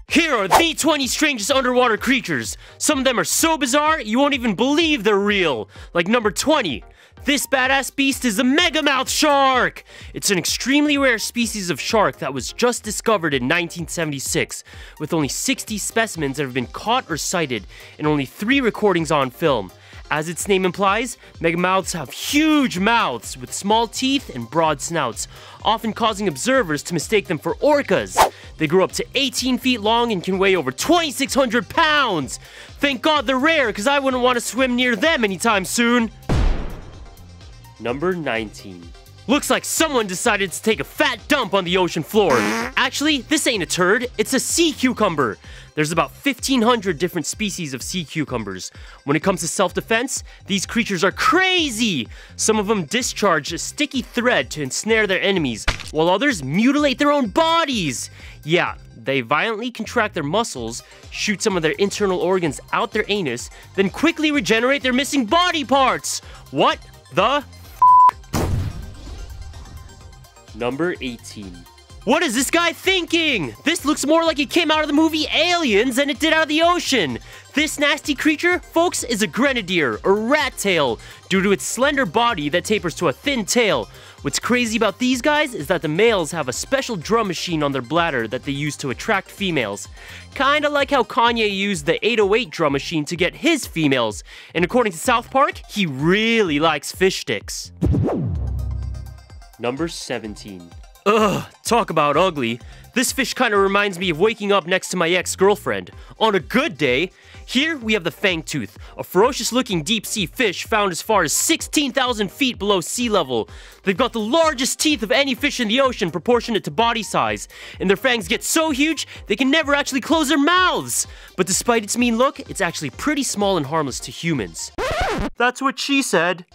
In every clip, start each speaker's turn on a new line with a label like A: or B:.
A: Here are the 20 strangest underwater creatures. Some of them are so bizarre, you won't even believe they're real. Like number 20. This badass beast is the megamouth shark! It's an extremely rare species of shark that was just discovered in 1976, with only 60 specimens that have been caught or sighted, and only 3 recordings on film. As its name implies, megamouths have huge mouths with small teeth and broad snouts, often causing observers to mistake them for orcas. They grow up to 18 feet long and can weigh over 2,600 pounds! Thank God they're rare, because I wouldn't want to swim near them anytime soon. Number 19. Looks like someone decided to take a fat dump on the ocean floor. Actually, this ain't a turd, it's a sea cucumber. There's about 1,500 different species of sea cucumbers. When it comes to self-defense, these creatures are crazy! Some of them discharge a sticky thread to ensnare their enemies, while others mutilate their own bodies! Yeah, they violently contract their muscles, shoot some of their internal organs out their anus, then quickly regenerate their missing body parts! What the Number 18. What is this guy thinking? This looks more like it came out of the movie Aliens than it did out of the ocean. This nasty creature, folks, is a grenadier, or rat tail, due to its slender body that tapers to a thin tail. What's crazy about these guys is that the males have a special drum machine on their bladder that they use to attract females. Kinda like how Kanye used the 808 drum machine to get his females. And according to South Park, he really likes fish sticks. Number 17. Ugh, talk about ugly. This fish kinda reminds me of waking up next to my ex-girlfriend. On a good day, here we have the fangtooth, a ferocious-looking deep-sea fish found as far as 16,000 feet below sea level. They've got the largest teeth of any fish in the ocean proportionate to body size, and their fangs get so huge they can never actually close their mouths. But despite its mean look, it's actually pretty small and harmless to humans. That's what she said.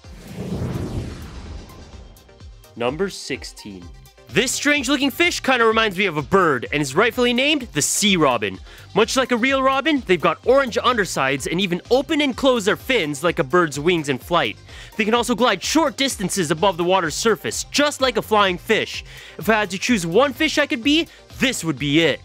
A: Number 16. This strange-looking fish kind of reminds me of a bird and is rightfully named the sea robin. Much like a real robin, they've got orange undersides and even open and close their fins like a bird's wings in flight. They can also glide short distances above the water's surface, just like a flying fish. If I had to choose one fish I could be, this would be it.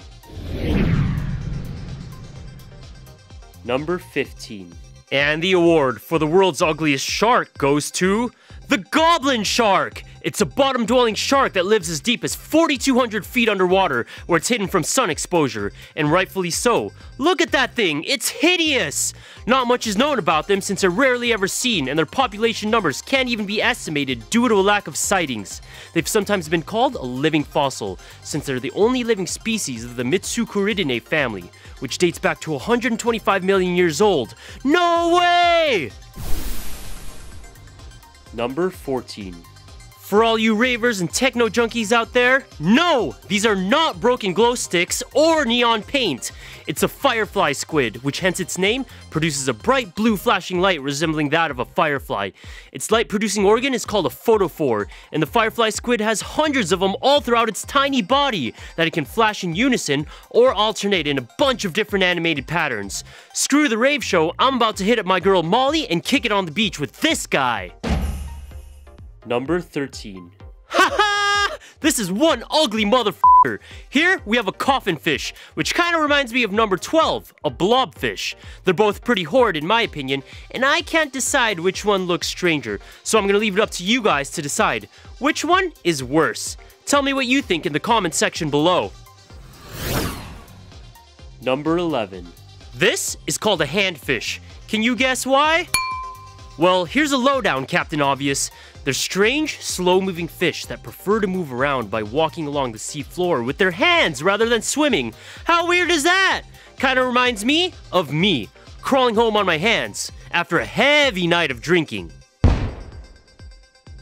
A: Number 15. And the award for the world's ugliest shark goes to the goblin shark! It's a bottom-dwelling shark that lives as deep as 4,200 feet underwater, where it's hidden from sun exposure, and rightfully so. Look at that thing, it's hideous! Not much is known about them since they're rarely ever seen, and their population numbers can't even be estimated due to a lack of sightings. They've sometimes been called a living fossil, since they're the only living species of the Mitsukuridae family, which dates back to 125 million years old. No way! Number 14. For all you ravers and techno junkies out there, no! These are not broken glow sticks or neon paint. It's a firefly squid, which hence its name, produces a bright blue flashing light resembling that of a firefly. Its light-producing organ is called a photophore, and the firefly squid has hundreds of them all throughout its tiny body that it can flash in unison or alternate in a bunch of different animated patterns. Screw the rave show, I'm about to hit up my girl Molly and kick it on the beach with this guy. Number 13. Ha! This is one ugly motherfucker. Here we have a coffin fish, which kind of reminds me of number 12, a blobfish. They're both pretty horrid in my opinion, and I can't decide which one looks stranger, so I'm gonna leave it up to you guys to decide. Which one is worse? Tell me what you think in the comment section below. Number 11. This is called a handfish. Can you guess why? Well, here's a lowdown, Captain Obvious. They're strange, slow-moving fish that prefer to move around by walking along the sea floor with their hands rather than swimming. How weird is that? Kinda reminds me of me, crawling home on my hands after a heavy night of drinking.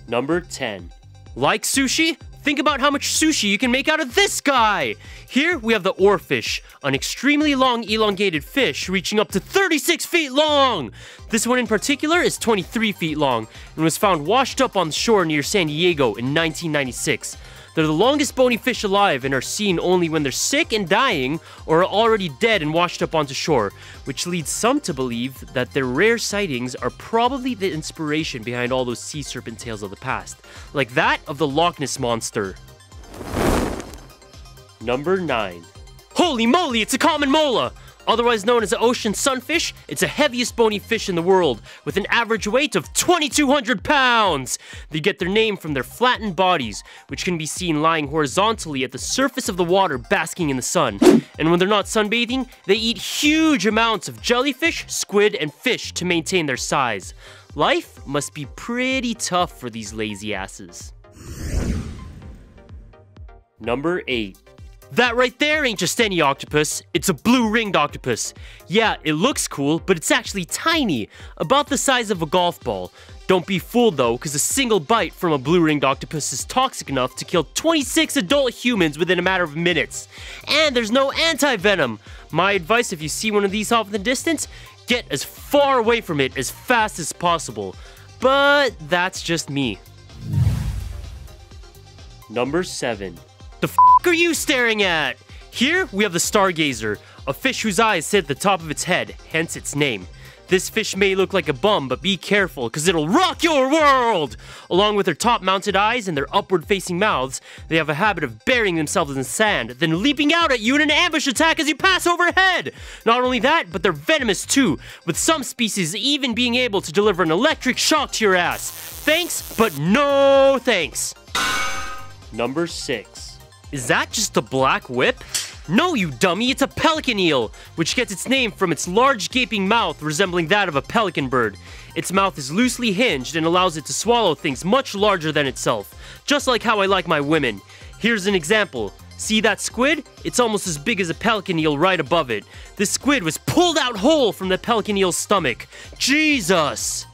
A: Number 10. Like sushi? Think about how much sushi you can make out of this guy! Here we have the oarfish, an extremely long elongated fish reaching up to 36 feet long! This one in particular is 23 feet long and was found washed up on the shore near San Diego in 1996. They're the longest bony fish alive and are seen only when they're sick and dying or are already dead and washed up onto shore, which leads some to believe that their rare sightings are probably the inspiration behind all those sea serpent tales of the past, like that of the Loch Ness Monster. Number 9. Holy Holy moly, it's a common mola! Otherwise known as an ocean sunfish, it's the heaviest bony fish in the world, with an average weight of 2,200 pounds! They get their name from their flattened bodies, which can be seen lying horizontally at the surface of the water basking in the sun. And when they're not sunbathing, they eat huge amounts of jellyfish, squid, and fish to maintain their size. Life must be pretty tough for these lazy asses. Number 8. That right there ain't just any octopus, it's a blue-ringed octopus. Yeah, it looks cool, but it's actually tiny, about the size of a golf ball. Don't be fooled though, because a single bite from a blue-ringed octopus is toxic enough to kill 26 adult humans within a matter of minutes. And there's no anti-venom. My advice, if you see one of these off in the distance, get as far away from it as fast as possible. But that's just me. Number 7. The f*** are you staring at? Here, we have the stargazer, a fish whose eyes sit at the top of its head, hence its name. This fish may look like a bum, but be careful, because it'll rock your world! Along with their top-mounted eyes and their upward-facing mouths, they have a habit of burying themselves in the sand, then leaping out at you in an ambush attack as you pass overhead! Not only that, but they're venomous too, with some species even being able to deliver an electric shock to your ass. Thanks, but no thanks. Number 6. Is that just a black whip? No, you dummy, it's a pelican eel, which gets its name from its large gaping mouth resembling that of a pelican bird. Its mouth is loosely hinged and allows it to swallow things much larger than itself, just like how I like my women. Here's an example. See that squid? It's almost as big as a pelican eel right above it. This squid was pulled out whole from the pelican eel's stomach. Jesus!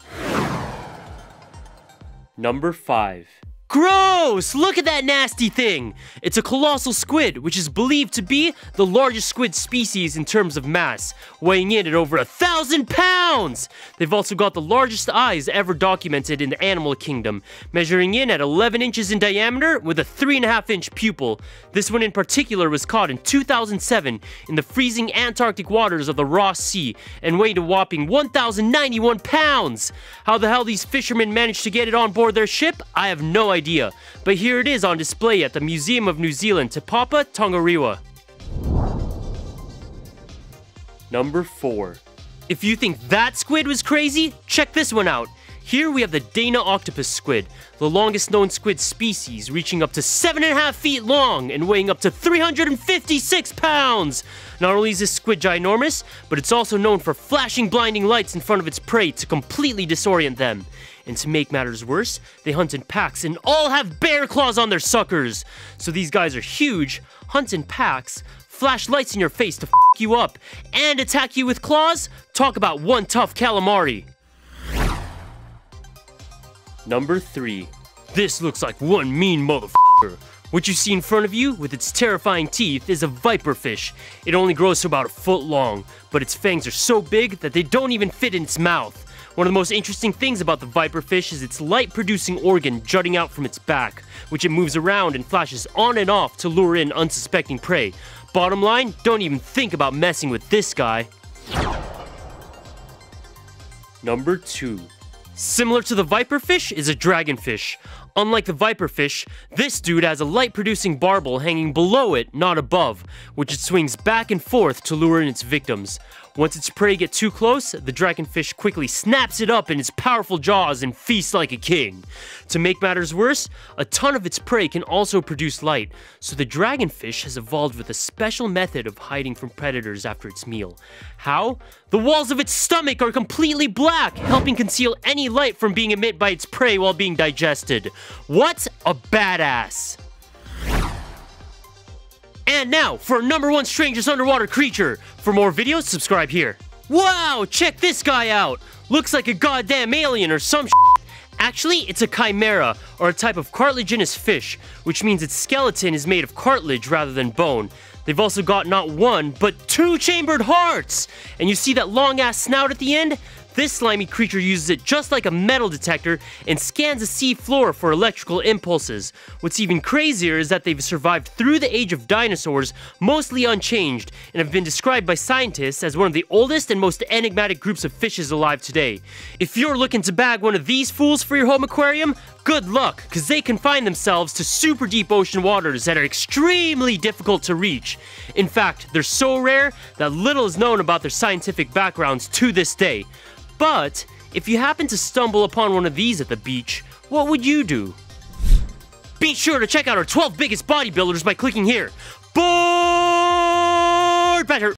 A: Number 5. Gross! Look at that nasty thing! It's a colossal squid, which is believed to be the largest squid species in terms of mass, weighing in at over 1,000 pounds! They've also got the largest eyes ever documented in the animal kingdom, measuring in at 11 inches in diameter with a 3.5-inch pupil. This one in particular was caught in 2007 in the freezing Antarctic waters of the Ross Sea and weighed a whopping 1,091 pounds! How the hell these fishermen managed to get it on board their ship, I have no idea. But here it is on display at the Museum of New Zealand, Te Papa, Tongariro. Number 4. If you think that squid was crazy, check this one out. Here we have the Dana octopus squid, the longest known squid species, reaching up to 7.5 feet long and weighing up to 356 pounds. Not only is this squid ginormous, but it's also known for flashing blinding lights in front of its prey to completely disorient them. And to make matters worse, they hunt in packs and all have bear claws on their suckers. So these guys are huge, hunt in packs, flash lights in your face to f*** you up, and attack you with claws? Talk about one tough calamari. Number 3. This looks like one mean motherfucker. What you see in front of you, with its terrifying teeth, is a viperfish. It only grows to about a foot long, but its fangs are so big that they don't even fit in its mouth. One of the most interesting things about the viperfish is its light-producing organ jutting out from its back, which it moves around and flashes on and off to lure in unsuspecting prey. Bottom line, don't even think about messing with this guy. Number 2. Similar to the viperfish is a dragonfish. Unlike the viperfish, this dude has a light-producing barbel hanging below it, not above, which it swings back and forth to lure in its victims. Once its prey get too close, the dragonfish quickly snaps it up in its powerful jaws and feasts like a king. To make matters worse, a ton of its prey can also produce light, so the dragonfish has evolved with a special method of hiding from predators after its meal. How? The walls of its stomach are completely black, helping conceal any light from being emitted by its prey while being digested. What a badass! And now, for our number 1 strangest underwater creature. For more videos, subscribe here. Wow, check this guy out! Looks like a goddamn alien or some shit. Actually, it's a chimera, or a type of cartilaginous fish, which means its skeleton is made of cartilage rather than bone. They've also got not 1, but 2 chambered hearts! And you see that long-ass snout at the end? This slimy creature uses it just like a metal detector and scans the sea floor for electrical impulses. What's even crazier is that they've survived through the age of dinosaurs mostly unchanged and have been described by scientists as one of the oldest and most enigmatic groups of fishes alive today. If you're looking to bag one of these fools for your home aquarium, good luck, because they confine themselves to super deep ocean waters that are extremely difficult to reach. In fact, they're so rare that little is known about their scientific backgrounds to this day. But if you happen to stumble upon one of these at the beach, what would you do? Be sure to check out our 12 biggest bodybuilders by clicking here. Board better.